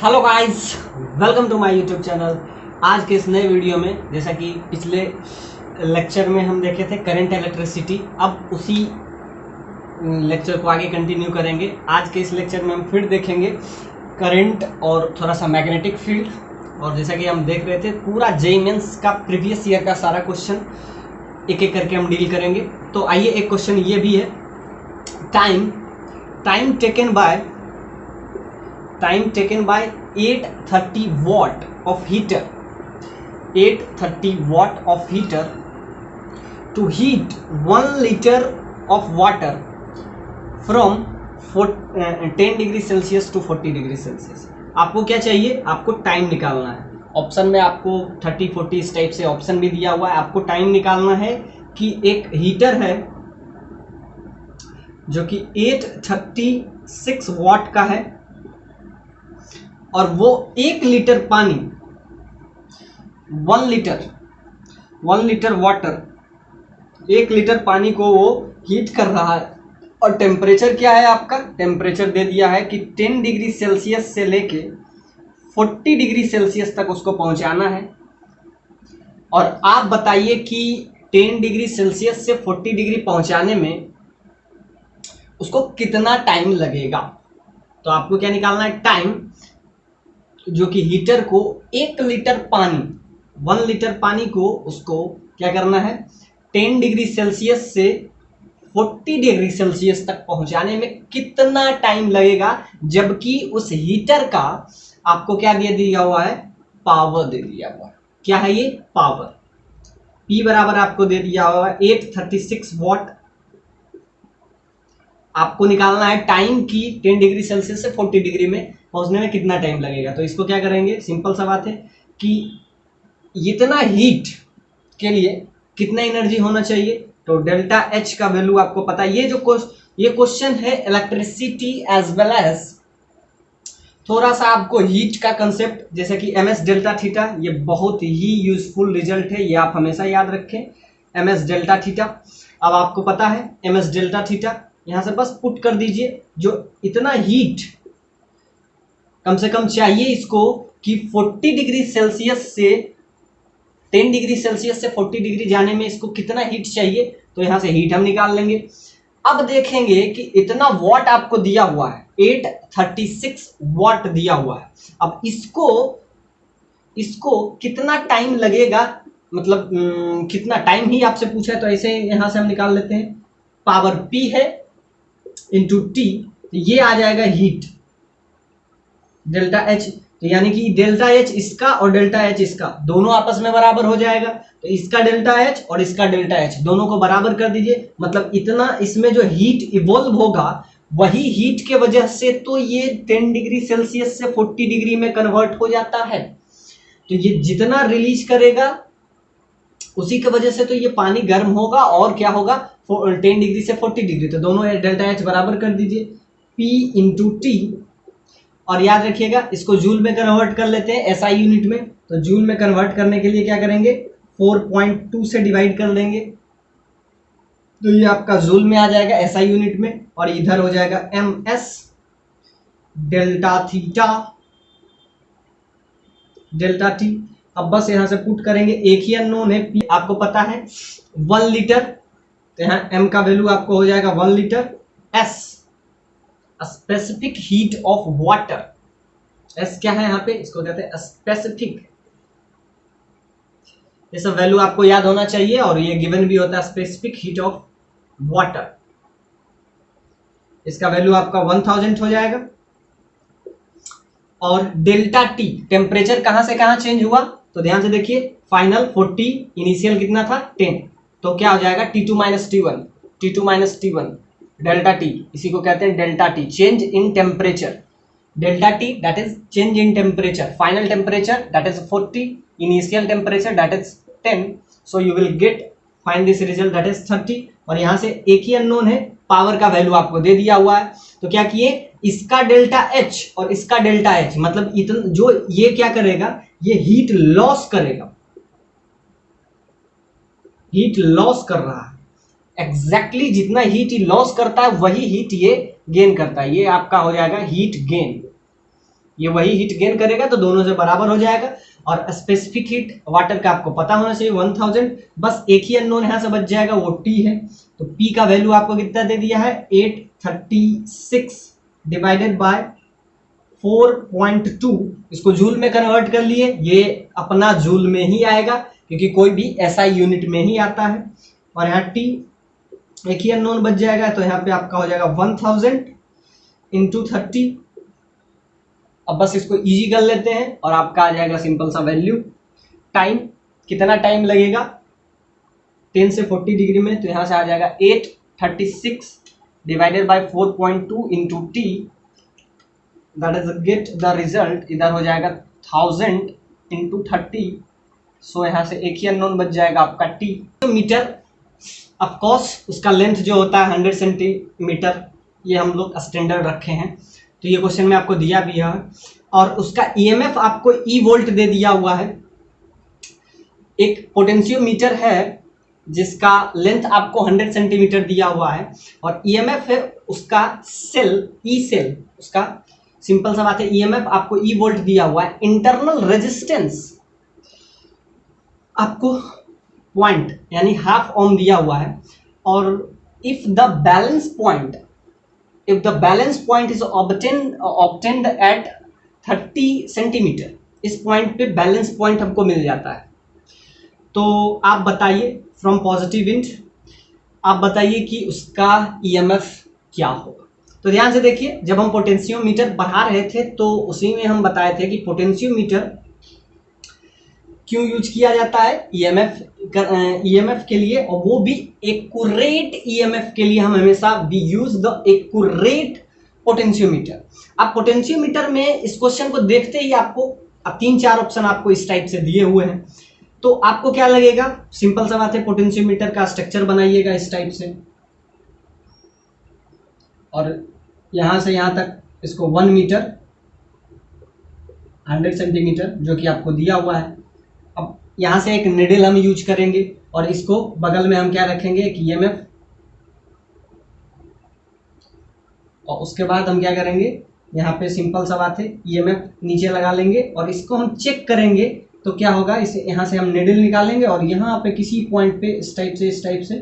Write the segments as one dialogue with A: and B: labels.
A: Hello guys, welcome to my YouTube channel. आज के इस नए वीडियो में, जैसा कि पिछले लेक्चर में हम देखे थे करंट इलेक्ट्रिसिटी, अब उसी लेक्चर को आगे कंटिन्यू करेंगे। आज के इस लेक्चर में हम फिर देखेंगे करंट और थोड़ा सा मैग्नेटिक फील्ड। और जैसा कि हम देख रहे थे, पूरा जेईई मेंस का प्रीवियस ईयर का सारा क्वेश्चन एक एक करके हम डील करेंगे। तो आइए, एक क्वेश्चन ये भी है, time taken by 830 watt of heater, 830 watt of heater to heat 1 liter of water from 10 degree Celsius to 40 degree Celsius. आपको क्या चाहिए? आपको टाइम निकालना है। ऑप्शन में आपको 30, 40 इस टाइप से ऑप्शन भी दिया हुआ है। आपको टाइम निकालना है कि एक हीटर है जो कि 836 वाट का है और वो 1 लीटर पानी, 1 लीटर वाटर, 1 लीटर पानी को वो हीट कर रहा है। और टेम्परेचर क्या है आपका? टेम्परेचर दे दिया है कि 10 डिग्री सेल्सियस से लेके 40 डिग्री सेल्सियस तक उसको पहुंचाना है। और आप बताइए कि 10 डिग्री सेल्सियस से 40 डिग्री पहुंचाने में उसको कितना टाइम लगेगा। तो आपको क्या निकालना है? टाइम, जो कि हीटर को 1 लीटर पानी, 1 लीटर पानी को उसको क्या करना है? 10 डिग्री सेल्सियस से 40 डिग्री सेल्सियस तक पहुंचाने में कितना टाइम लगेगा, जबकि उस हीटर का आपको क्या दे दिया हुआ है? पावर दे दिया हुआ है। क्या है ये? पावर। P बराबर आपको दे दिया हुआ है 836 वॉट। आपको निकालना है टाइम की 10 डिग्री सेल्सियस से 40 डिग्री में पहुंचने में कितना टाइम लगेगा। तो इसको क्या करेंगे? सिंपल सा बात है कि इतना हीट के लिए कितना एनर्जी होना चाहिए। तो डेल्टा एच का वैल्यू आपको पता है। ये क्वेश्चन है इलेक्ट्रिसिटी एज वेल एज थोड़ा सा आपको हीट का कंसेप्ट, जैसे कि एम एस डेल्टा थीटा, ये बहुत ही यूजफुल रिजल्ट है, ये आप हमेशा याद रखें। एम एस डेल्टा थीटा, अब आपको पता है एम एस डेल्टा थीटा, यहां से बस पुट कर दीजिए। जो इतना हीट कम से कम चाहिए इसको कि 40 डिग्री सेल्सियस से 10 डिग्री सेल्सियस से 40 डिग्री जाने में इसको कितना हीट चाहिए, तो यहां से हीट हम निकाल लेंगे। अब देखेंगे कि इतना वॉट आपको दिया हुआ है, 836 वॉट दिया हुआ है। अब इसको कितना टाइम लगेगा, मतलब कितना टाइम ही आपसे पूछा है, तो ऐसे यहां से हम निकाल लेते हैं। पावर P है इंटू टी, ये आ जाएगा हीट, डेल्टा एच। तो यानी कि डेल्टा एच इसका और डेल्टा एच इसका दोनों आपस में बराबर हो जाएगा। तो इसका डेल्टा एच और इसका डेल्टा एच दोनों को बराबर कर दीजिए। मतलब इतना इसमें जो हीट इवॉल्व होगा, वही हीट के वजह से तो ये 10 डिग्री सेल्सियस से 40 डिग्री में कन्वर्ट हो जाता है। तो ये जितना रिलीज करेगा उसी की वजह से तो ये पानी गर्म होगा और क्या होगा? 10 डिग्री से 40 डिग्री। तो दोनों डेल्टा एच बराबर कर दीजिए, P इंटू टी। और याद रखिएगा, इसको जूल में कन्वर्ट कर लेते हैं एसआई यूनिट में। तो जूल में कन्वर्ट करने के लिए क्या करेंगे? 4.2 से डिवाइड कर देंगे, तो ये आपका जूल में आ जाएगा एसआई यूनिट में। और इधर हो जाएगा M S delta theta delta T. अब बस यहां से पुट करेंगे, एक ही अननोन है P, आपको पता है 1 लीटर, तो यहाँ M का वैल्यू आपको हो जाएगा 1 litre. S specific heat of water, S क्या है यहाँ पे? इसको कहते हैं स्पेसिफिक। ये सब वैल्यू आपको याद होना चाहिए। और ये गिवन भी होता है स्पेसिफिक हीट ऑफ वाटर, इसका वैल्यू आपका 1000 हो जाएगा। और डेल्टा टी, टेम्परेचर कहां से कहां चेंज हुआ, तो ध्यान से देखिए, फाइनल 40, इनिशियल कितना था? 10। तो क्या हो जाएगा? T2 minus T1 delta T, इसी को कहते हैं delta T, change in temperature. Delta T that is change in temperature, final temperature that is 40, initial temperature that is 10। So you will gate find this result that is 30। और यहां से एक ही unknown है, power का value आपको दे दिया हुआ है। तो क्या किए? इसका डेल्टा एच और इसका डेल्टा एच, मतलब इतना जो ये क्या करेगा? ये हीट लॉस करेगा, हीट लॉस कर रहा है। एग्जैक्टली जितना हीट लॉस करता है वही हीट ये गेन करता है। ये आपका हो जाएगा हीट गेन। ये वही हीट गेन करेगा तो दोनों से बराबर हो जाएगा। और स्पेसिफिक हीट वाटर का आपको पता होना चाहिए 1000, बस एक ही अननोन यहाँ से बच जाएगा, वो टी है। तो पी का वैल्यू आपको कितना दे दिया है 836 डिवाइडेड बाय 4.2, इसको जूल में कन्वर्ट कर लिए, ये अपना जूल में ही आएगा क्योंकि कोई भी ऐसा यूनिट में ही आता है। और यहाँ टी एक ही अननोन बच जाएगा, तो यहाँ पे आपका हो जाएगा 1000 इंटू 30। अब बस इसको इजी कर लेते हैं और आपका आ जाएगा सिंपल सा वैल्यू। टाइम कितना टाइम लगेगा 10 से 40 डिग्री में, तो यहाँ से आ जाएगा 836 divided by 4.2 into T, that is get the result, इधर हो जाएगा 1000 इंटू 30। सो यहाँ से एक ही अननोन बच जाएगा आपका टी। मीटर ऑफकोर्स उसका लेंथ जो होता है 100 सेंटीमीटर, ये हम लोग स्टैंडर्ड रखे हैं, तो ये क्वेश्चन में आपको दिया भी है। और उसका ईएमएफ आपको ई वोल्ट दे दिया हुआ है। एक पोटेंशियोमीटर है जिसका लेंथ आपको 100 सेंटीमीटर दिया हुआ है, और ईएमएफ है उसका सेल, ई सेल, उसका सिंपल सा बात है ईएमएफ आपको ई वोल्ट दिया हुआ है। इंटरनल रेजिस्टेंस आपको पॉइंट यानी हाफ ओम दिया हुआ है। और if the balance point is obtained at 30 centimetre, इस पॉइंट पे बैलेंस पॉइंट हमको मिल जाता है। तो आप बताइए फ्रॉम पॉजिटिव इंड, आप बताइए कि उसका ईएमएफ क्या होगा। तो ध्यान से देखिए, जब हम पोटेंशियोमीटर बढ़ा रहे थे तो उसी में हम बताए थे कि पोटेंशियोमीटर क्यों यूज किया जाता है ईएमएफ के लिए, और वो भी एक्यूरेट ईएमएफ के लिए। हम हमेशा we use the accurate potentiometer. अब पोटेंशियोमीटर में इस क्वेश्चन को देखते ही आपको 3-4 ऑप्शन आपको इस टाइप से दिए हुए हैं, तो आपको क्या लगेगा, सिंपल सा बात है पोटेंशियोमीटर का स्ट्रक्चर बनाइएगा इस टाइप से, और यहां से यहां तक इसको 1 मीटर 100 सेंटीमीटर जो कि आपको दिया हुआ है। अब यहाँ से एक निडल हम यूज करेंगे और इसको बगल में हम क्या रखेंगे, एक ईएमएफ, और उसके बाद हम क्या करेंगे, यहाँ पे सिंपल सा बात है ईएमएफ नीचे लगा लेंगे और इसको हम चेक करेंगे। तो क्या होगा, इसे यहाँ से हम निडल निकालेंगे और यहाँ पे किसी पॉइंट पे इस टाइप से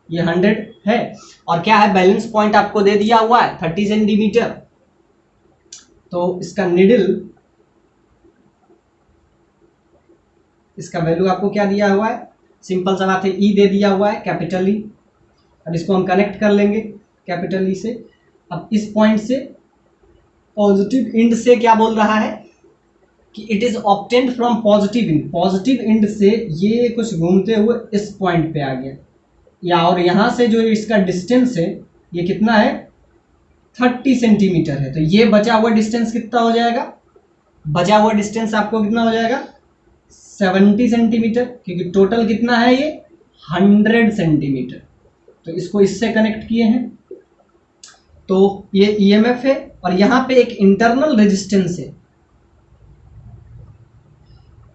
A: ये 100 है, और क्या है बैलेंस पॉइंट आपको दे दिया हुआ है 30 सेंटीमीटर। तो इसका निडल, इसका वैल्यू आपको क्या दिया हुआ है, सिंपल सा बात है ई दे दिया हुआ है, कैपिटल ई। अब इसको हम कनेक्ट कर लेंगे कैपिटल ई से। अब इस पॉइंट से पॉजिटिव इंड से क्या बोल रहा है कि it is obtained from positive end, positive end से ये कुछ घूमते हुए इस पॉइंट पे आ गया, या और यहाँ से जो इसका डिस्टेंस है ये कितना है 30 सेंटीमीटर है। तो ये बचा हुआ डिस्टेंस कितना हो जाएगा, बचा हुआ डिस्टेंस आपको कितना हो जाएगा 70 सेंटीमीटर, क्योंकि टोटल कितना है ये 100 सेंटीमीटर। तो इसको इससे कनेक्ट किए हैं, तो ये ईएमएफ है, और यहाँ पे एक इंटरनल रेजिस्टेंस है,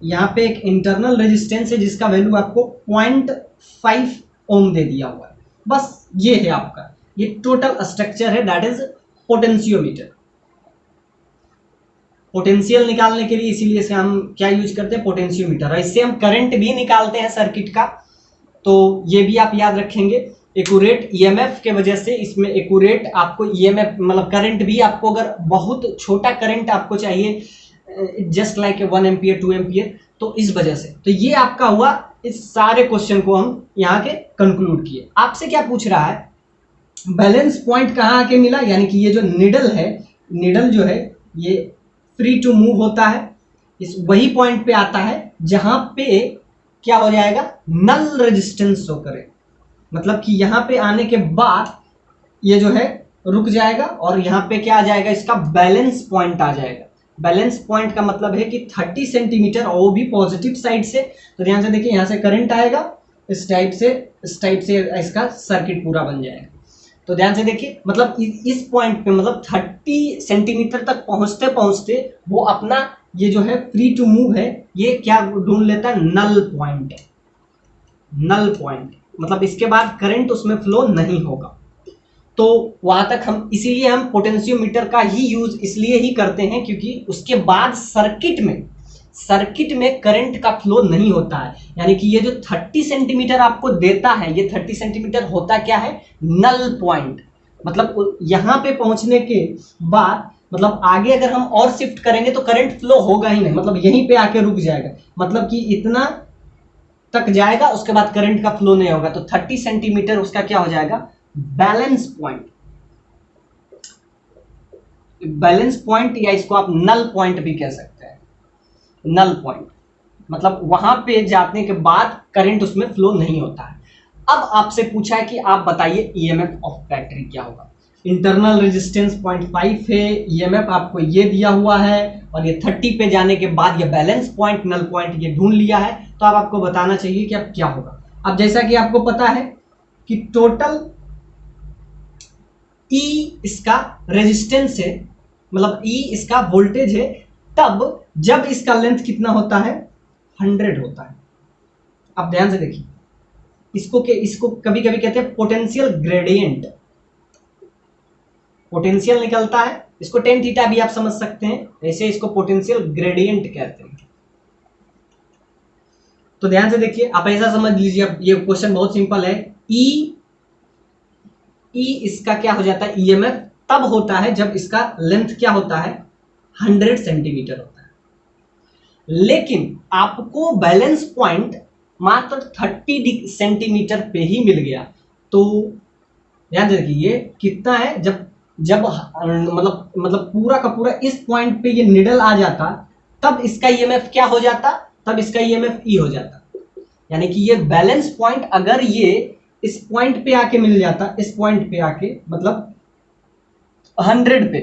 A: यहाँ पे एक इंटरनल रेजिस्टेंस है जिसका वैल्यू आपको 0.5 ओम दे दिया हुआ है। बस ये है आपका, ये टोटल स्ट्रक्चर है, दैट इज पोटेंशियोमीटर। पोटेंशियल निकालने के लिए इसीलिए से हम क्या यूज करते हैं, पोटेंशियोमीटर, और इससे हम करंट भी निकालते हैं सर्किट का। तो ये भी आप याद रखेंगे, एक्यूरेट ईएमएफ के वजह से इसमें एक्यूरेट आपको ईएमएफ मतलब करंट भी आपको, अगर बहुत छोटा करंट आपको चाहिए जस्ट लाइक 1 एम्पियर 2 एम्पियर, तो इस वजह से। तो ये आपका हुआ, इस सारे क्वेश्चन को हम यहाँ के कंक्लूड किए। आपसे क्या पूछ रहा है, बैलेंस पॉइंट कहाँ आके मिला, यानी कि ये जो निडल है, निडल जो है ये फ्री टू मूव होता है, इस वही पॉइंट पे आता है जहां पे क्या हो जाएगा, नल रेजिस्टेंस शो करे, मतलब कि यहाँ पे आने के बाद ये जो है रुक जाएगा और यहाँ पे क्या आ जाएगा, इसका बैलेंस पॉइंट आ जाएगा। बैलेंस पॉइंट का मतलब है कि 30 सेंटीमीटर, और वो भी पॉजिटिव साइड से। तो ध्यान से देखिए, यहाँ से करंट आएगा इस टाइप से इसका सर्किट पूरा बन जाएगा। तो ध्यान से देखिए, मतलब इस पॉइंट पे मतलब 30 सेंटीमीटर तक पहुंचते पहुंचते वो अपना ये जो है फ्री टू मूव है, ये क्या ढूंढ लेता है, नल पॉइंट। नल पॉइंट मतलब इसके बाद करंट उसमें फ्लो नहीं होगा। तो वहां तक हम, इसीलिए हम पोटेंशियोमीटर का ही यूज इसलिए ही करते हैं क्योंकि उसके बाद सर्किट में करंट का फ्लो नहीं होता है। यानी कि ये जो 30 सेंटीमीटर आपको देता है, ये 30 सेंटीमीटर होता क्या है, नल पॉइंट। मतलब यहां पे पहुंचने के बाद, मतलब आगे अगर हम और शिफ्ट करेंगे तो करंट फ्लो होगा ही नहीं, मतलब यहीं पे आके रुक जाएगा, मतलब कि इतना तक जाएगा, उसके बाद करंट का फ्लो नहीं होगा। तो 30 सेंटीमीटर उसका क्या हो जाएगा, बैलेंस पॉइंट। बैलेंस पॉइंट या इसको आप नल पॉइंट भी कह सकते हैं। नल पॉइंट मतलब वहां पे जाने के बाद करंट उसमें फ्लो नहीं होता है। अब आपसे पूछा है कि आप बताइए ईएमएफ ऑफ बैटरी क्या होगा। इंटरनल रेजिस्टेंस 0.5 है, ईएमएफ आपको ये दिया हुआ है, और ये 30 पे जाने के बाद ये बैलेंस पॉइंट, नल पॉइंट ये ढूंढ लिया है। तो अब आपको बताना चाहिए कि अब क्या होगा। अब जैसा कि आपको पता है कि टोटल ई इसका रेजिस्टेंस है, मतलब ई इसका वोल्टेज है, तब जब इसका लेंथ कितना होता है, 100 होता है। आप ध्यान से देखिए, इसको कभी कभी कहते हैं पोटेंशियल ग्रेडियंट। पोटेंशियल निकलता है, इसको टेन थीटा भी आप समझ सकते हैं, ऐसे इसको पोटेंशियल ग्रेडियंट कहते हैं। तो ध्यान से देखिए, आप ऐसा समझ लीजिए, अब ये क्वेश्चन बहुत सिंपल है। ई इसका क्या हो जाता है, ईएमएफ तब होता है जब इसका लेंथ क्या होता है, 100 सेंटीमीटर होता है। लेकिन आपको बैलेंस पॉइंट मात्र 30 सेंटीमीटर पे ही मिल गया। तो ध्यान से देखिए, ये कितना है, जब मतलब पूरा का पूरा इस पॉइंट पे ये निडल आ जाता, तब इसका ईएमएफ क्या हो जाता, तब इसका ईएमएफ ई हो जाता। यानी कि ये बैलेंस पॉइंट अगर ये इस पॉइंट पे आके मिल जाता, इस पॉइंट पे आके मतलब 100 पे,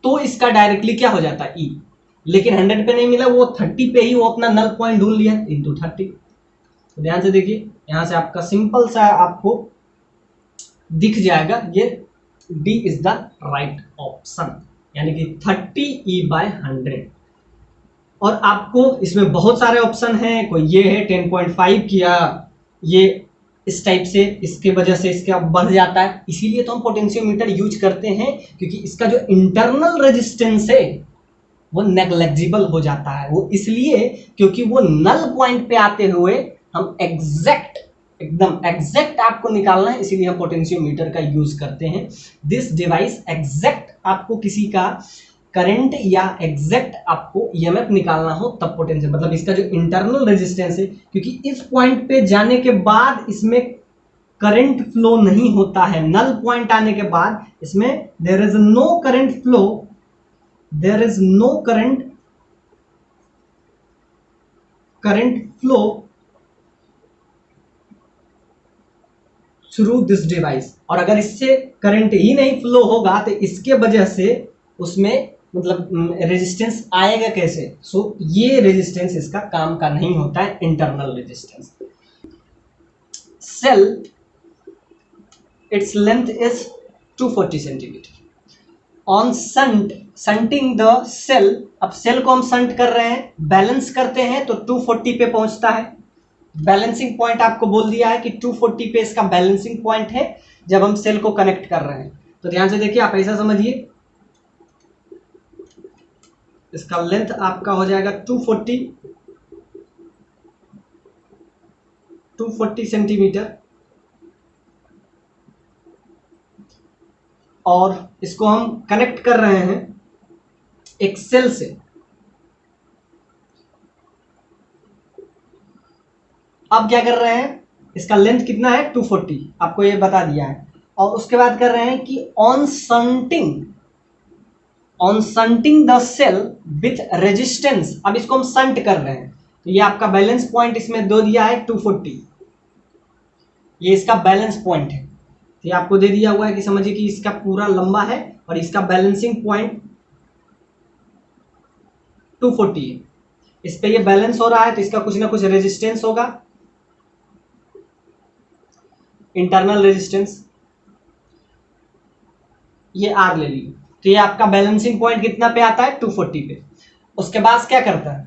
A: तो इसका डायरेक्टली क्या हो जाता, ई। लेकिन 100 पे नहीं मिला, वो 30 पे ही वो अपना नल पॉइंट ढूंढ लिया, इंटू 30। तो ध्यान से देखिए, यहां से आपका सिंपल सा आपको दिख जाएगा, ये D is the right option, यानी कि 30E/100। और आपको इसमें बहुत सारे ऑप्शन हैं, कोई ये है 10.5 किया, ये इस टाइप से, इसके वजह से इसका बढ़ जाता है। इसीलिए तो हम पोटेंशियोमीटर यूज करते हैं, क्योंकि इसका जो इंटरनल रेजिस्टेंस है वो नेग्लेक्जिबल हो जाता है। वो इसलिए क्योंकि वो नल पॉइंट पे आते हुए हम एकदम एग्जैक्ट आपको निकालना है, इसीलिए हम पोटेंशियोमीटर का यूज करते हैं। दिस डिवाइस एग्जैक्ट आपको किसी का करंट या एग्जैक्ट आपको ईएमएफ निकालना हो तब पोटेंशियल, मतलब इसका जो इंटरनल रेजिस्टेंस है, क्योंकि इस पॉइंट पे जाने के बाद इसमें करंट फ्लो नहीं होता है। नल पॉइंट आने के बाद इसमें there is no current flow, there is no current flow through this device. और अगर इससे करंट ही नहीं फ्लो होगा तो इसके वजह से उसमें मतलब रेजिस्टेंस आएगा कैसे। सो ये रेजिस्टेंस इसका काम का नहीं होता है, internal resistance. Cell its length is 240 centimetre on shunting the cell. अब सेल को हम संट कर रहे हैं, बैलेंस करते हैं तो 240 पे पहुंचता है। बैलेंसिंग पॉइंट आपको बोल दिया है कि 240 पे इसका बैलेंसिंग पॉइंट है जब हम सेल को कनेक्ट कर रहे हैं। तो ध्यान से देखिए, आप ऐसा समझिए, इसका लेंथ आपका हो जाएगा 240 सेंटीमीटर, और इसको हम कनेक्ट कर रहे हैं एक सेल से। अब क्या कर रहे हैं, इसका लेंथ कितना है 240, आपको ये बता दिया है। और उसके बाद कर रहे हैं कि on shunting the cell with resistance. अब इसको हम संट कर रहे हैं, तो ये आपका बैलेंस पॉइंट इसमें दो दिया है 240, ये इसका बैलेंस पॉइंट है। तो ये आपको दे दिया हुआ है कि समझिए कि इसका पूरा लंबा है और इसका बैलेंसिंग पॉइंट 240 है। इस पे ये बैलेंस हो रहा है तो इसका कुछ ना कुछ रेजिस्टेंस होगा, इंटरनल रेजिस्टेंस, ये आर ले लीजिए। तो ये आपका बैलेंसिंग पॉइंट कितना पे आता है 240 पे। उसके बाद क्या करता है,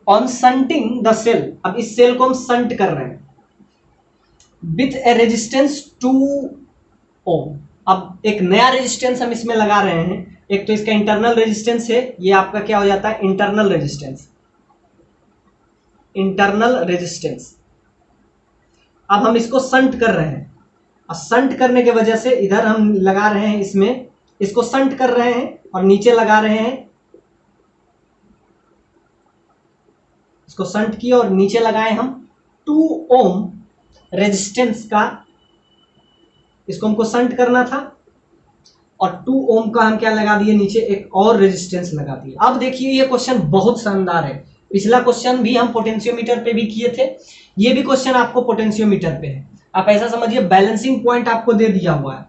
A: ऑन संटिंग द सेल। अब इस सेल को हम संट कर रहे हैं विथ ए रेजिस्टेंस 2 ओम। अब एक नया रेजिस्टेंस हम इसमें लगा रहे हैं। एक तो इसका इंटरनल रेजिस्टेंस है, ये आपका क्या हो जाता है इंटरनल रेजिस्टेंस, इंटरनल रेजिस्टेंस। अब हम इसको संट कर रहे हैं, और संट करने के वजह से इधर हम लगा रहे हैं, इसमें इसको संट कर रहे हैं और नीचे लगा रहे हैं, इसको संट किए और नीचे लगाए हम 2 ओम रेजिस्टेंस का, इसको हमको संट करना था और 2 ओम का हम क्या लगा दिए नीचे, एक और रेजिस्टेंस लगा दिए। अब देखिए ये क्वेश्चन बहुत शानदार है। पिछला क्वेश्चन भी हम पोटेंशियोमीटर पे भी किए थे, ये भी क्वेश्चन आपको पोटेंशियोमीटर पे है। आप ऐसा समझिए बैलेंसिंग पॉइंट आपको दे दिया हुआ है,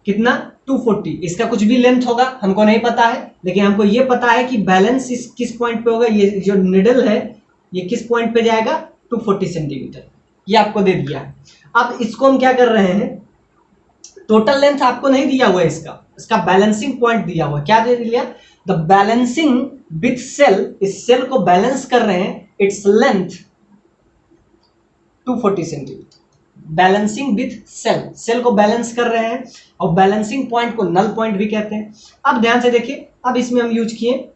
A: कितना 240, इसका कुछ भी लेंथ होगा हमको नहीं पता है, लेकिन हमको ये पता है कि बैलेंस इस किस पॉइंट पे होगा, ये जो निडल है ये किस पॉइंट पे जाएगा 240 सेंटीमीटर, ये आपको दे दिया है। अब इसको हम क्या कर रहे हैं, टोटल लेंथ आपको नहीं दिया हुआ है, इसका बैलेंसिंग पॉइंट दिया हुआ है। क्या दे दिया, द बैलेंसिंग विथ सेल, इस सेल को बैलेंस कर रहे हैं, its length 240 centimetre. Balancing with cell, cell को बैलेंस कर रहे हैं, और बैलेंसिंग पॉइंट को नल पॉइंट भी कहते हैं। अब ध्यान से देखिए, अब इसमें हम यूज किए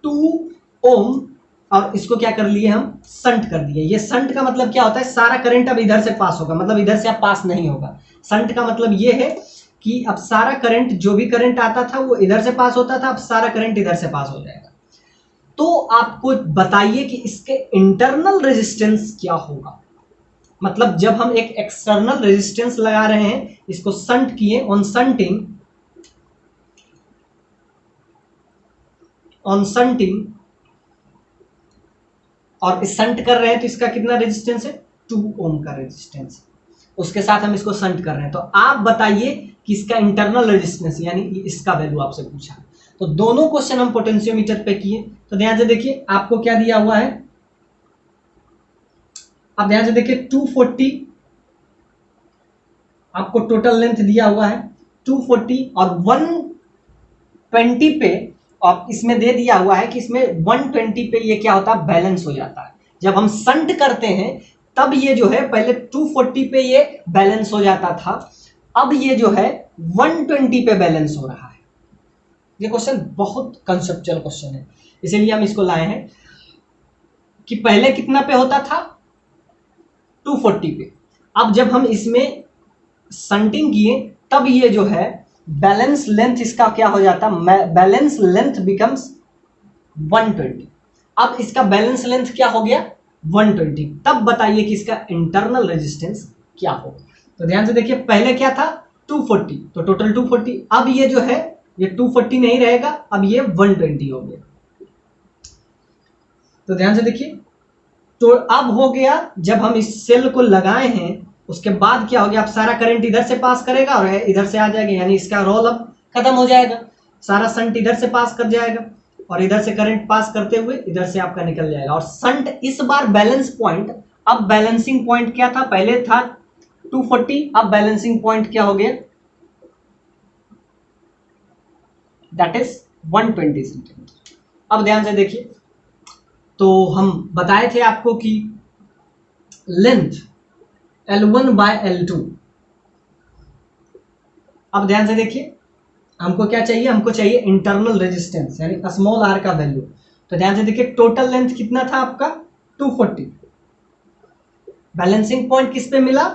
A: 2 ओम और इसको क्या कर लिए हम संट कर दिए। ये संट का मतलब क्या होता है, सारा करंट अब इधर से पास होगा, मतलब इधर से अब पास नहीं होगा। संट का मतलब ये है कि अब सारा करंट, जो भी करंट आता था वो इधर से पास होता था, अब सारा करंट इधर से पास हो जाएगा। तो आपको बताइए कि इसके इंटरनल रेजिस्टेंस क्या होगा। मतलब जब हम एक एक्सटर्नल रेजिस्टेंस लगा रहे हैं, इसको संट किए, ऑन संटिंग और संट कर रहे हैं, तो इसका कितना रेजिस्टेंस है 2 ओम का रेजिस्टेंस, उसके साथ हम इसको संट कर रहे हैं। तो आप बताइए कि इसका इंटरनल रेजिस्टेंस यानी इसका वैल्यू आपसे पूछा। तो दोनों क्वेश्चन हम पोटेंशियोमीटर पे किए। तो ध्यान से देखिए आपको क्या दिया हुआ है, अब ध्यान से देखिए 240 आपको टोटल लेंथ दिया हुआ है 240, और 120 पे और इसमें दे दिया हुआ है कि इसमें 120 पे ये क्या होता है बैलेंस हो जाता है। जब हम संट करते हैं तब ये जो है पहले 240 पे ये बैलेंस हो जाता था, अब ये जो है 120 पे बैलेंस हो रहा है। ये क्वेश्चन बहुत कंसेप्चुअल क्वेश्चन है, इसीलिए हम इसको लाए हैं कि पहले कितना पे होता था 240 पे। अब जब हम इसमें संटिंग किए तब ये जो है बैलेंस लेंथ इसका क्या हो जाता, बैलेंस लेंथ बिकम्स 120। अब इसका बैलेंस लेंथ क्या हो गया 120। तब बताइए कि इसका इंटरनल रेजिस्टेंस क्या होगा। तो ध्यान से देखिए पहले क्या था 240, तो टोटल 240, अब ये जो है ये 240 नहीं रहेगा, अब ये 120 हो गया। तो ध्यान से देखिए, तो अब हो गया जब हम इस सेल को लगाए हैं उसके बाद क्या हो गया, अब सारा करंट इधर से पास करेगा और इधर से आ जाएगा, यानी इसका रोल अब खत्म हो जाएगा, सारा संट इधर से पास कर जाएगा और इधर से करंट पास करते हुए इधर से आपका निकल जाएगा। और संट इस बार बैलेंस पॉइंट, अब बैलेंसिंग पॉइंट क्या था, पहले था 240, अब बैलेंसिंग पॉइंट क्या हो गया, दैट इज 120 सेंटीमीटर। अब ध्यान से देखिए, तो हम बताए थे आपको कि लेंथ L1 बाय L2। अब ध्यान से देखिए हमको क्या चाहिए, हमको चाहिए इंटरनल रेजिस्टेंस यानी स्मॉल r का वैल्यू। तो ध्यान से देखिए टोटल लेंथ कितना था आपका 240, बैलेंसिंग पॉइंट किस पे मिला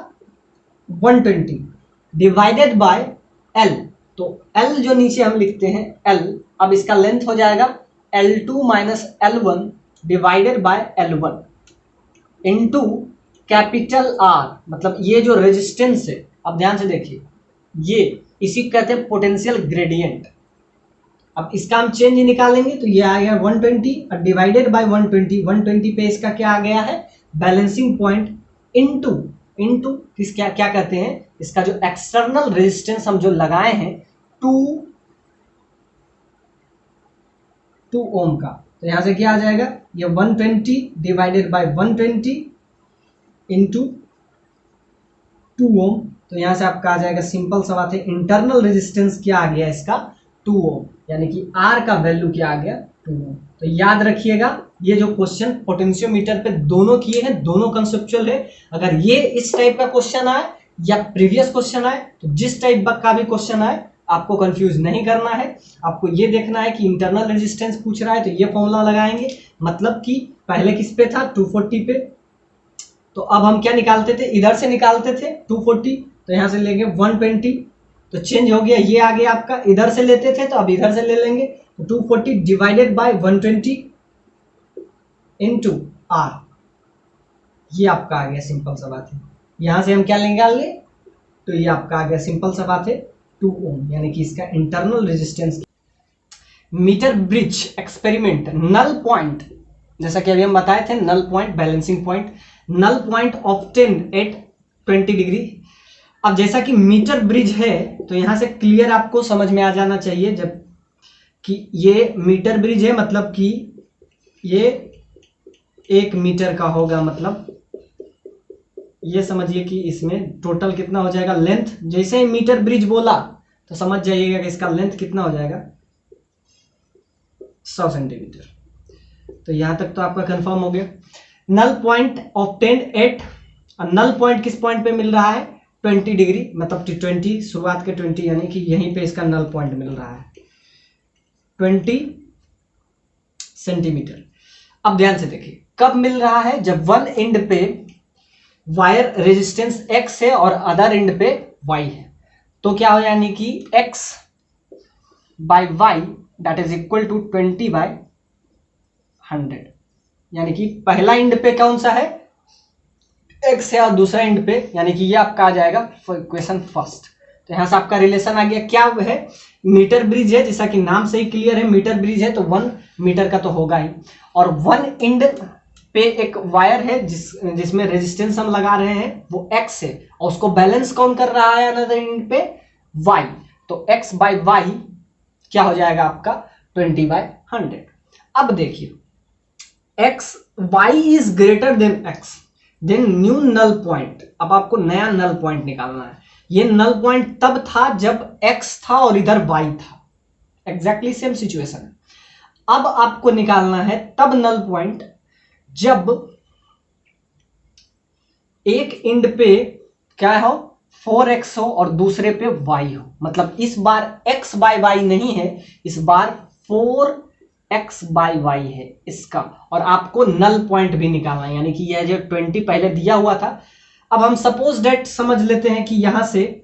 A: 120 डिवाइडेड बाय L। तो L जो नीचे हम लिखते हैं L, अब इसका लेंथ हो जाएगा L2 minus L1 divided by L1 into capital R, मतलब ये जो रेजिस्टेंस है, अब ध्यान से देखिए ये इसी कहते हैं पोटेंशियल ग्रेडियंट। अब इसका हम चेंज निकालेंगे तो ये आ गया 120 और डिवाइडेड बाय 120 पे इसका क्या आ गया है बैलेंसिंग पॉइंट इनटू क्या क्या कहते हैं, इसका जो एक्सटर्नल रेजिस्टेंस हम जो लगाए हैं 2 ओम का। तो यहां से क्या आ जाएगा, ये 120 डिवाइडेड बाय 120 इंटू 2 ओम। तो यहां से आपका आ जाएगा, सिंपल सा बात है, इंटरनल रेजिस्टेंस क्या आ गया इसका 2 ओम, यानी कि R का वैल्यू क्या आ गया 2 ओम। तो याद रखिएगा ये जो क्वेश्चन पोटेंशियोमीटर पे दोनों किए हैं, दोनों कंसेप्चुअल है। अगर ये इस टाइप का क्वेश्चन आए या प्रीवियस क्वेश्चन आए, तो जिस टाइप का भी क्वेश्चन आए आपको कंफ्यूज नहीं करना है। आपको ये देखना है कि इंटरनल रेजिस्टेंस पूछ रहा है तो ये फॉर्मूला लगाएंगे, मतलब कि पहले किस पे था 240 पे, तो अब हम क्या निकालते थे, इधर से निकालते थे 240, तो यहाँ से लेंगे 120, तो चेंज हो गया, ये आ गया आपका, इधर से लेते थे तो अब इधर से ले लेंगे, तो 240 डिवाइडेड बाय 120 इनटू आर, ये आपका आ गया, सिंपल सा बात है। यहाँ से हम क्या निकाल ले, तो ये आपका आ गया, सिंपल सा बात है 2 ओम, यानी कि इसका internal resistance. Metre bridge experiment, null point, जैसा कि अभी हम बताए थे, null point, balancing point, null point obtained at 20 degree. अब जैसा कि मीटर ब्रिज है तो यहां से क्लियर आपको समझ में आ जाना चाहिए, जब कि ये मीटर ब्रिज है मतलब कि ये 1 मीटर का होगा, मतलब ये समझिए कि इसमें टोटल कितना हो जाएगा लेंथ। जैसे ही मीटर ब्रिज बोला तो समझ जाइएगा कि इसका लेंथ कितना हो जाएगा, 100 सेंटीमीटर। तो यहां तक तो आपका कंफर्म हो गया। Null point obtained at, null point किस पॉइंट पे मिल रहा है, 20 डिग्री, मतलब 20 शुरुआत के 20, यानी कि यहीं पे इसका नल पॉइंट मिल रहा है 20 सेंटीमीटर। अब ध्यान से देखिए कब मिल रहा है, जब वन एंड पे वायर रेजिस्टेंस x है और अदर एंड पे y है, तो क्या हो, यानी कि x by y that is equal to 20/100, यानी कि पहला एंड पे कौन सा है, x है, और दूसरा एंड पे, यानी कि ये आपका आ जाएगा इक्वेशन फर्स्ट। तो यहां से आपका रिलेशन आ गया, क्या है, मीटर ब्रिज है, जैसा कि नाम से ही क्लियर है, मीटर ब्रिज है तो 1 मीटर का तो होगा ही, और वन एंड पे एक वायर है जिसमें रेजिस्टेंस हम लगा रहे हैं वो x है, और उसको बैलेंस कौन कर रहा है अनदर एंड पे, y, तो x बाय y क्या हो जाएगा आपका 20/100। अब देखिए x y is greater than x, then new null point. अब आपको नया नल पॉइंट निकालना है। ये नल पॉइंट तब था जब x था और इधर y था, एग्जैक्टली सेम सिचुएशन है। अब आपको निकालना है तब नल पॉइंट जब एक एंड पे क्या हो 4x हो और दूसरे पे y हो, मतलब इस बार x बाय y नहीं है, इस बार 4x बाय y है इसका, और आपको नल पॉइंट भी निकालना है, यानी कि यह जो 20 पहले दिया हुआ था। अब हम सपोज डेट समझ लेते हैं कि यहां से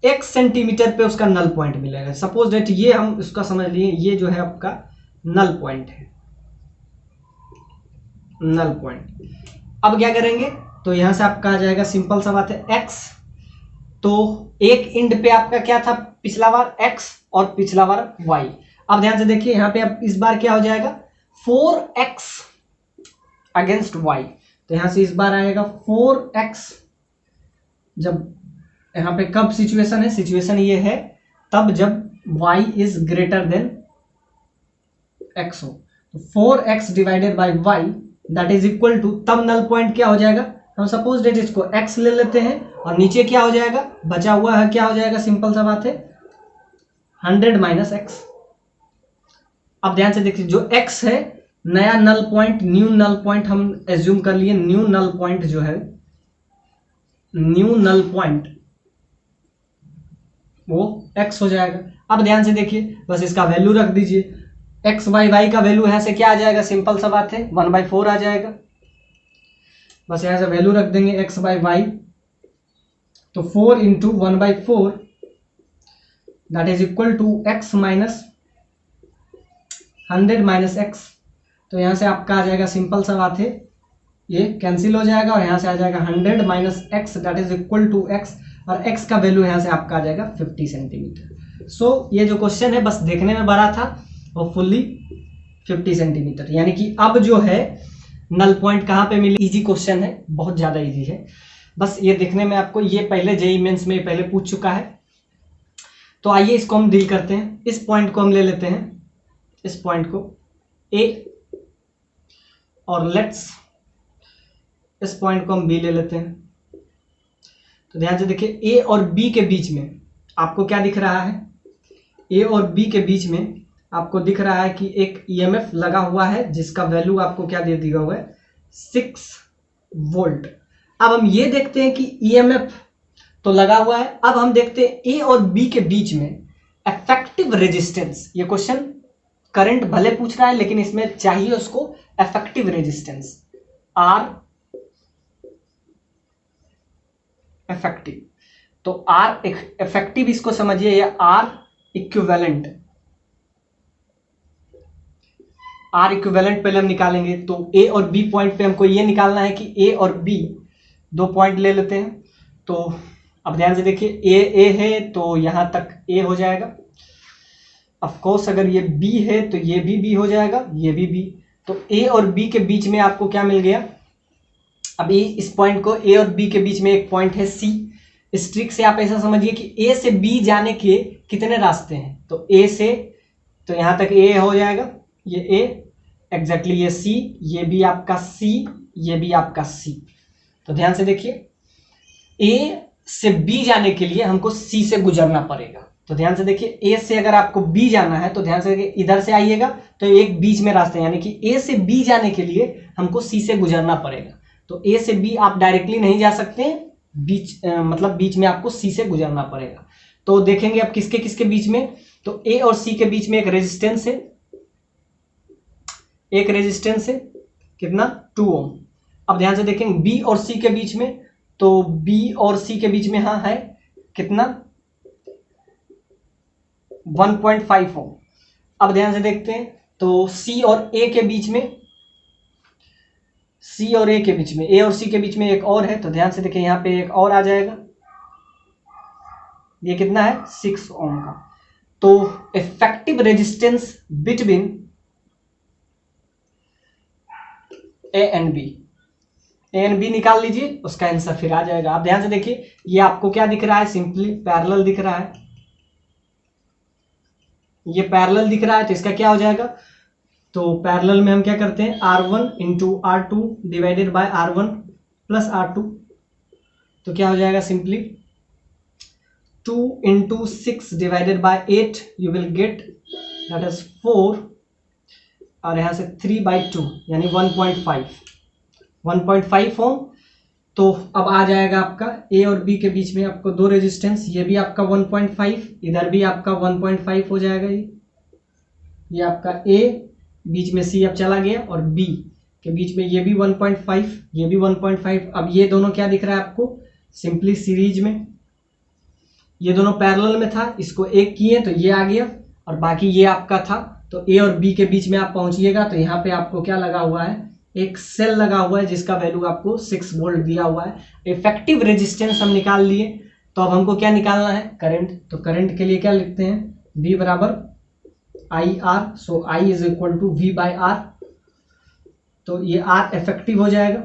A: x सेंटीमीटर पे उसका नल पॉइंट मिलेगा। सपोज डेट ये हम उसका समझ लिए, ये जो है आपका नल पॉइंट है, नल पॉइंट। अब क्या करेंगे, तो यहां से आपका आ जाएगा, सिंपल सा बात है, x, तो एक एंड पे आपका क्या था पिछला बार x और पिछला बार y। अब ध्यान से देखिए यहां पे अब इस बार क्या हो जाएगा 4x अगेंस्ट y, तो यहां से इस बार आएगा 4x। जब यहां पे कब सिचुएशन है, सिचुएशन ये है तब जब y is greater than x हो, तो 4x divided by y that is equal to, तब नल पॉइंट क्या हो जाएगा, हम सपोज डेट इसको x ले लेते हैं और नीचे क्या हो जाएगा, बचा हुआ है क्या हो जाएगा, सिंपल सा बात है 100 माइनस x। अब ध्यान से देखिए जो x है नया null point, new null point हम एज्यूम कर लिए, न्यू नल पॉइंट जो है, न्यू नल पॉइंट वो x हो जाएगा। अब ध्यान से देखिए बस इसका वैल्यू रख दीजिए, x बाई वाई का वैल्यू यहां से क्या आ जाएगा, सिंपल सा बात है 1/4 आ जाएगा। बस यहां से वैल्यू रख देंगे x बाई वाई, तो 4 into 1/4 that is equal to x minus 100 minus x। तो यहां से आपका आ जाएगा, सिंपल सा बात है, ये कैंसिल हो जाएगा और यहां से आ जाएगा 100 minus x that is equal to x, और x का वैल्यू यहां से आपका आ जाएगा 50 सेंटीमीटर। सो ये जो क्वेश्चन है बस देखने में बड़ा था और फुल्ली 50 सेंटीमीटर, यानी कि अब जो है नल पॉइंट कहां पे मिली, इजी क्वेश्चन है, बहुत ज्यादा इजी है, बस ये देखने में आपको, ये पहले जेईई मेंस में पहले पूछ चुका है। तो आइए इसको हम डील करते हैं। इस पॉइंट को हम ले लेते हैं, इस पॉइंट को A, और लेट्स इस पॉइंट को हम B ले लेते हैं। तो ध्यान से देखिए A और B के बीच में आपको क्या दिख रहा है, A और B के बीच में आपको दिख रहा है कि एक EMF लगा हुआ है जिसका वैल्यू आपको क्या दे दिया हुआ है 6 वोल्ट। अब हम ये देखते हैं कि ईएमएफ तो लगा हुआ है। अब हम देखते हैं ए और बी के बीच में इफेक्टिव रेजिस्टेंस। ये क्वेश्चन करंट भले पूछ रहा है लेकिन इसमें चाहिए उसको इफेक्टिव रेजिस्टेंस, आर इफेक्टिव। तो आर इफेक्टिव इसको समझिए, या आर इक्विवेलेंट। आर इक्विवेलेंट पहले हम निकालेंगे। तो ए और बी पॉइंट पे हमको ये निकालना है कि ए और बी दो पॉइंट ले लेते हैं। तो अब ध्यान से देखिए, ए है तो यहां तक ए हो जाएगा। ऑफ कोर्स अगर ये बी है तो ये भी बी हो जाएगा, ये भी बी। तो ए और बी के बीच में आपको क्या मिल गया? अभी इस पॉइंट को, ए और बी के बीच में एक पॉइंट है सी। इस ट्रिक से आप ऐसा समझिए कि ए से बी जाने के कितने रास्ते हैं। तो ए से, तो यहां तक ए हो जाएगा, ये ए एग्जैक्टली, ये सी, ये भी आपका सी, ये भी आपका सी। तो ध्यान से देखिए, ए से बी जाने के लिए हमको सी से गुजरना पड़ेगा। तो ध्यान से देखिए, ए से अगर आपको बी जाना है तो ध्यान से देखिए, इधर से आइएगा तो एक बीच में रास्ता, यानी कि ए से बी जाने के लिए हमको सी से गुजरना पड़ेगा। तो ए से बी आप डायरेक्टली नहीं जा सकते, मतलब बीच में आपको सी से गुजरना पड़ेगा। तो देखेंगे अब किसके किसके बीच में। तो ए और सी के बीच में एक रेजिस्टेंस है, एक रेजिस्टेंस है कितना, 2 ओम। अब ध्यान से देखेंगे बी और सी के बीच में, तो बी और सी के बीच में हाँ है कितना, 1.5 ओम। अब ध्यान से देखते हैं, तो सी और ए के बीच में, सी और ए के बीच में, ए और सी के बीच में एक और है। तो ध्यान से देखिए, यहां पे एक और आ जाएगा, ये कितना है, 6 ओम का। तो effective resistance between A and B निकाल लीजिए, उसका आंसर फिर आ जाएगा। आप ध्यान से देखिए, ये आपको क्या दिख रहा है, सिंपली पैरेलल दिख रहा है, ये पैरेलल दिख रहा है। तो इसका क्या हो जाएगा, तो पैरेलल में हम क्या करते हैं, R1 into R2 divided by R1 plus R2। तो क्या हो जाएगा, simply 2 into 6 divided by 8, you will get that is 4, और यहां से 3/2 यानी 1.5 ओम। तो अब आ जाएगा आपका ए और बी के बीच में आपको दो रेजिस्टेंस, ये भी आपका 1.5, इधर भी आपका 1.5 हो जाएगा। ये आपका ए, बीच में सी अब चला गया, और बी के बीच में ये भी 1.5, ये भी 1.5। अब ये दोनों क्या दिख रहा है आपको, सिंपली सीरीज में, ये दोनों पैरेलल में था, इसको एक किए तो ये आ गया, और बाकी ये आपका था। तो ए और बी के बीच में आप पहुंचिएगा तो यहाँ पे आपको क्या लगा हुआ है, एक सेल लगा हुआ है जिसका वैल्यू आपको 6 वोल्ट दिया हुआ है। इफेक्टिव रेजिस्टेंस हम निकाल लिए। तो अब हमको क्या निकालना है, करंट। तो करंट के लिए क्या लिखते हैं, V बराबर I R, so I is equal to V by R. तो ये R इफेक्टिव हो जाएगा,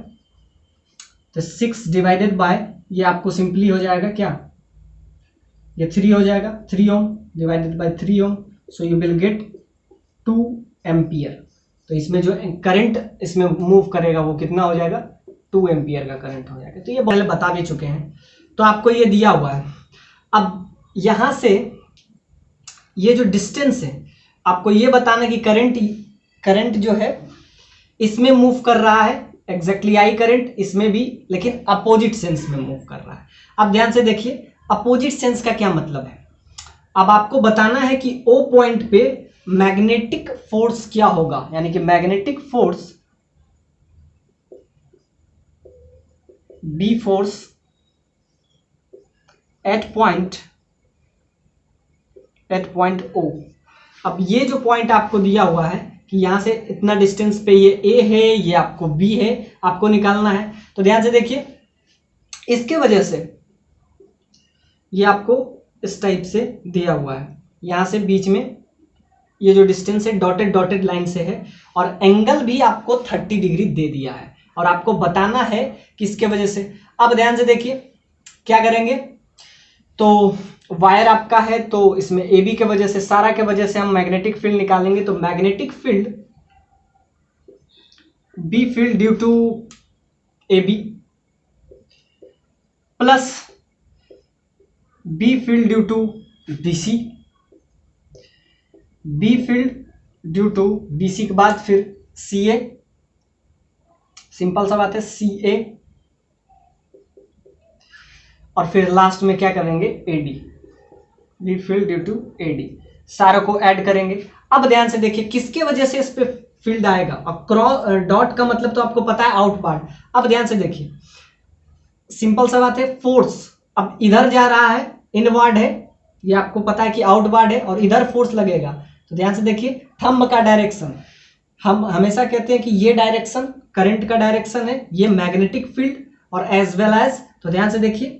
A: तो 6 डिवाइडेड बाय, ये आपको सिंपली हो जाएगा क्या, ये 3 हो जाएगा, 3 ohm divided by 3 ohm, so you will get 2 ampere. तो इसमें जो करंट इसमें मूव करेगा वो कितना हो जाएगा, 2 एम्पियर का करंट हो जाएगा। तो ये पहले बता भी चुके हैं, तो आपको ये दिया हुआ है। अब यहां से ये जो डिस्टेंस है, आपको ये बताना कि करंट जो है इसमें मूव कर रहा है, एग्जैक्टली आई करंट इसमें भी, लेकिन अपोजिट सेंस में मूव कर रहा है। अब ध्यान से देखिए, अपोजिट सेंस का क्या मतलब है। अब आपको बताना है कि ओ पॉइंट पे मैग्नेटिक फोर्स क्या होगा, यानी कि magnetic force, B force at point O. अब ये जो पॉइंट आपको दिया हुआ है कि यहां से इतना डिस्टेंस पे ये ए है, ये आपको बी है, आपको निकालना है। तो ध्यान से देखिए, इसके वजह से ये आपको इस टाइप से दिया हुआ है, यहां से बीच में ये जो डिस्टेंस है डॉटेड लाइन से है, और एंगल भी आपको 30 डिग्री दे दिया है, और आपको बताना है किसके वजह से। अब ध्यान से देखिए क्या करेंगे, तो वायर आपका है, तो इसमें ए बी के वजह से, सारा के वजह से हम मैग्नेटिक फील्ड निकालेंगे। तो magnetic field B field due to A B plus B field due to B C, B field due to B C के बाद फिर सी ए, सिंपल सा बात है, सी ए और फिर लास्ट में क्या करेंगे, AD, need field due to AD, सारों को ऐड करेंगे। अब ध्यान से देखिए किसके वजह से इस पे फील्ड आएगा, और क्रॉस डॉट का मतलब तो आपको पता है आउट पार्ट। अब ध्यान से देखिए सिंपल सा बात है, फोर्स अब इधर जा रहा है, इनवर्ड है, ये आपको पता है कि आउटवर्ड है, और इधर फोर्स लगेगा। तो ध्यान से देखिए थंब का डायरेक्शन, हम हमेशा कहते हैं कि ये डायरेक्शन करंट का डायरेक्शन है, ये मैग्नेटिक फील्ड और एज वेल एज। तो ध्यान से देखिए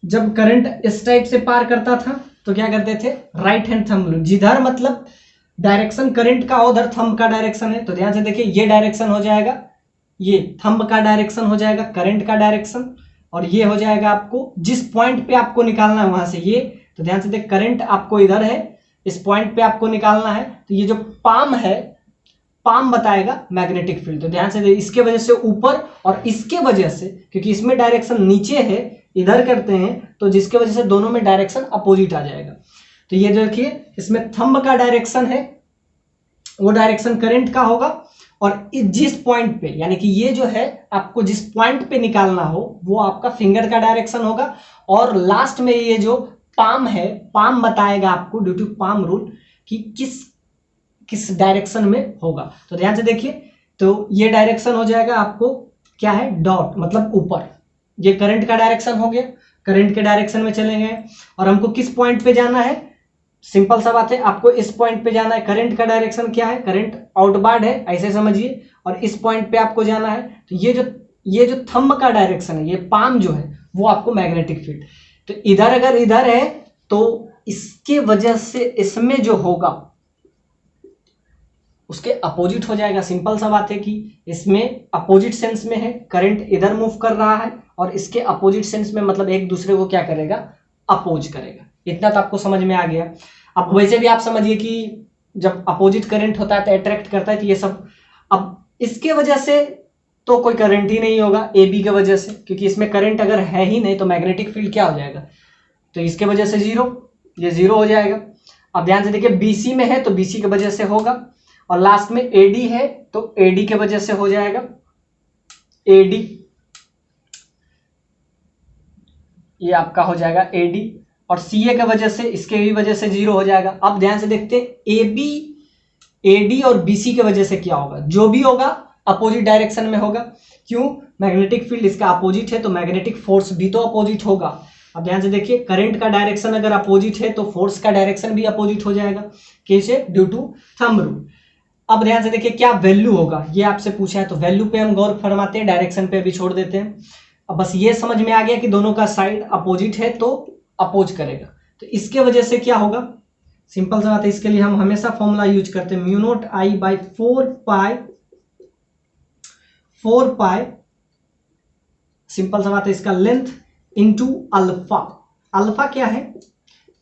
A: जब करंट इस टाइप से पार करता था तो क्या करते थे, राइट हैंड थंब रूल, जिधर मतलब डायरेक्शन करंट का उधर थंब का डायरेक्शन है। तो ध्यान से देखिए ये डायरेक्शन हो जाएगा, ये थंब का डायरेक्शन हो जाएगा करंट का डायरेक्शन, और ये हो जाएगा आपको जिस पॉइंट पे आपको निकालना है वहां से ये। तो ध्यान से देख करंट आपको इधर है, इस पॉइंट पे आपको निकालना है, तो ये जो पाम है, पाम बताएगा मैग्नेटिक फील्ड। तो ध्यान से देख इसके वजह से ऊपर, और इसके वजह से क्योंकि इसमें डायरेक्शन नीचे है, इधर करते हैं, तो जिसके वजह से दोनों में डायरेक्शन अपोजिट आ जाएगा। तो ये देखिए इसमें थंब का डायरेक्शन है, वो डायरेक्शन करंट का होगा, और जिस पॉइंट पे यानी कि ये जो है आपको जिस पॉइंट पे निकालना हो वो आपका फिंगर का डायरेक्शन होगा, और लास्ट में ये जो पाम है, पाम बताएगा आपको ड्यू टू पाम रूल कि किस डायरेक्शन में होगा। तो ध्यान से देखिए, तो ये डायरेक्शन हो जाएगा आपको क्या है, डॉट मतलब ऊपर, ये करंट का डायरेक्शन हो गया, करंट के डायरेक्शन में चलेंगे, और हमको किस पॉइंट पे जाना है, सिंपल सा बात है, आपको इस पॉइंट पे जाना है। करंट का डायरेक्शन क्या है, करंट आउटवर्ड है ऐसे समझिए, और इस पॉइंट पे आपको जाना है। तो ये जो थंब का डायरेक्शन है, ये पाम जो है वो आपको मैग्नेटिक फील्ड। तो इधर अगर इधर है तो इसके वजह से इसमें जो होगा उसके अपोजिट हो जाएगा। सिंपल सा बात है कि इसमें अपोजिट सेंस में है, करंट इधर मूव कर रहा है, और इसके अपोजिट सेंस में मतलब एक दूसरे को क्या करेगा, अपोज करेगा। इतना तो आपको समझ में आ गया। अब वैसे भी आप समझिए कि जब अपोजिट करंट होता है तो अट्रैक्ट करता है, तो ये सब, अब इसके वजह से तो कोई करंट ही नहीं होगा ए बी के वजह से, क्योंकि इसमें करंट अगर है ही नहीं तो मैग्नेटिक फील्ड क्या हो जाएगा, तो इसके वजह से जीरो, ये जीरो हो जाएगा। अब ध्यान से देखिए बीसी में है तो बीसी की वजह से होगा, और लास्ट में एडी है तो एडी के वजह से हो जाएगा, एडी, ये आपका हो जाएगा एडी, और सीए के वजह से इसके भी वजह से जीरो हो जाएगा। अब ध्यान से देखते हैं ए बी, एडी और बीसी के वजह से क्या होगा, जो भी होगा अपोजिट डायरेक्शन में होगा। क्यों, मैग्नेटिक फील्ड इसका अपोजिट है तो मैग्नेटिक फोर्स भी तो अपोजिट होगा। अब ध्यान से देखिए करंट का डायरेक्शन अगर अपोजिट है तो फोर्स का डायरेक्शन भी अपोजिट हो जाएगा, कैसे, ड्यू टू थंब रूल। अब ध्यान से देखिए क्या वैल्यू होगा, ये आपसे पूछा है, तो वैल्यू पे हम गौर फरमाते हैं, डायरेक्शन पे भी छोड़ देते हैं। अब बस ये समझ में आ गया कि दोनों का साइड अपोजिट है तो अपोज करेगा। तो इसके वजह से क्या होगा, सिंपल सा बात है, इसके लिए हम हमेशा फॉर्मूला यूज करते हैं, mu not I by 4 pi, simple सा बात है, इसका लेंथ इंटू अल्फा। अल्फा क्या है,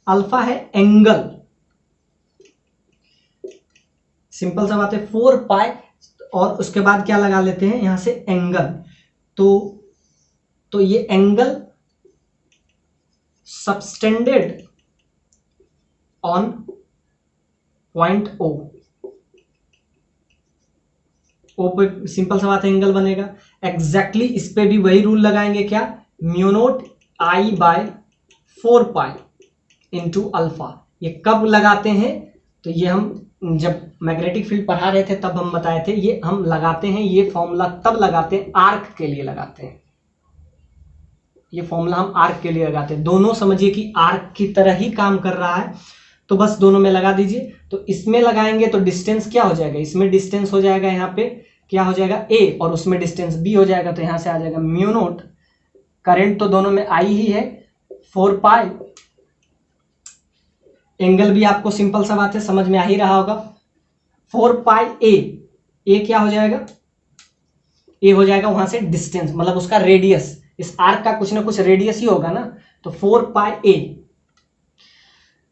A: अल्फा है एंगल, सिंपल सा बात है 4 पाई, और उसके बाद क्या लगा लेते हैं यहां से एंगल, तो ये angle subtended on point O पे सिंपल सा बात है एंगल बनेगा। एग्जैक्टली इस पे भी वही रूल लगाएंगे, क्या, म्यू नोट आई बाय 4 पाई इंटू अल्फा। ये कब लगाते हैं, तो ये हम जब मैग्नेटिक फील्ड पढ़ा रहे थे तब हम बताए थे, ये हम लगाते हैं, ये फॉर्मूला तब लगाते हैं, आर्क के लिए लगाते हैं, ये फॉर्मूला हम आर्क के लिए लगाते हैं। दोनों समझिए कि आर्क की तरह ही काम कर रहा है, तो बस दोनों में लगा दीजिए। तो इसमें लगाएंगे तो डिस्टेंस क्या हो जाएगा, इसमें डिस्टेंस हो जाएगा, यहाँ पे क्या हो जाएगा ए, और उसमें डिस्टेंस बी हो जाएगा, तो यहाँ से आ जाएगा म्यू नोट, करंट तो दोनों में आई ही है, 4 पाई, एंगल भी आपको सिंपल सा बात है समझ में आ ही रहा होगा, 4 पाई ए क्या हो जाएगा, ए हो जाएगा वहां से डिस्टेंस, मतलब उसका रेडियस, इस आर्क का कुछ ना कुछ रेडियस ही होगा ना, तो 4 पाई ए,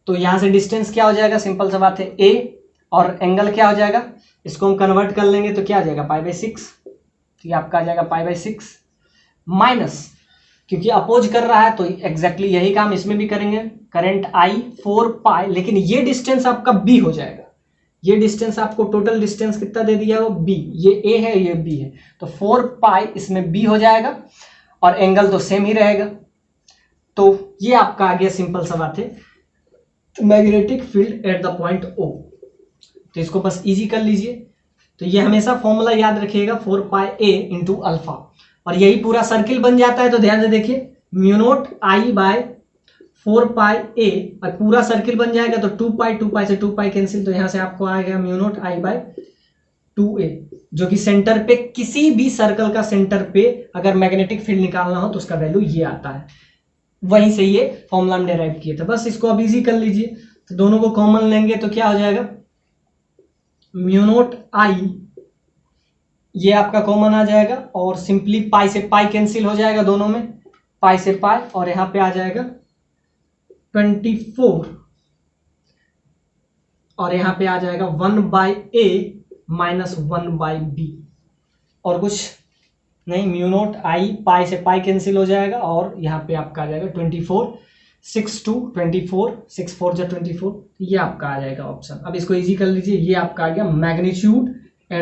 A: तो यहां से डिस्टेंस क्या हो जाएगा, सिंपल सा बात है ए, और एंगल क्या हो जाएगा, इसको हम कन्वर्ट कर लेंगे तो क्या आ जाएगा π/6, तो ये आपका आ जाएगा π/6 माइनस, क्योंकि अपोज कर रहा है तो एग्जैक्टली यही काम इसमें भी करेंगे, करंट आई 4 पाई, लेकिन ये डिस्टेंस आपका बी हो जाएगा, ये डिस्टेंस आपको टोटल डिस्टेंस कितना दे दिया है वो बी, ये ए है ये बी है, तो 4 पाई इसमें बी हो जाएगा, और एंगल तो सेम ही रहेगा। तो ये आपका आ गया सिंपल सा बात है, magnetic field at the point O। तो इसको बस इजी कर लीजिए। तो ये हमेशा फॉर्मूला याद रखिएगा 4πa इंटू अल्फा, और यही पूरा सर्किल बन जाता है। तो ध्यान से देखिए, म्यू नोट आई बाय 4πa, और पूरा सर्किल बन जाएगा तो 2π से 2π कैंसिल, तो यहां से आपको आएगा म्यू नोट आई बाय 2a, जो कि सेंटर पे, किसी भी सर्कल का सेंटर पे अगर मैग्नेटिक फील्ड निकालना हो तो उसका वैल्यू ये आता है। वहीं से ये फॉर्मूला हम डेराइव किए थे। बस इसको अब इजी कर लीजिए। तो दोनों को कॉमन लेंगे तो क्या हो जाएगा, म्यू नोट आई, ये आपका कॉमन आ जाएगा, और सिंपली पाई से पाई कैंसिल हो जाएगा दोनों में, पाई से पाई, और यहां पे आ जाएगा 24, और यहां पे आ जाएगा 1/a माइनस 1/b, और कुछ नहीं, म्यू नोट आई, पाई से पाई कैंसिल हो जाएगा, और यहाँ पे आपका आ जाएगा 24, 6 2 24, 6 4 जा 24, ये आपका आ जाएगा ऑप्शन। अब इसको इजी कर लीजिए, ये आपका आ गया मैग्नीट्यूड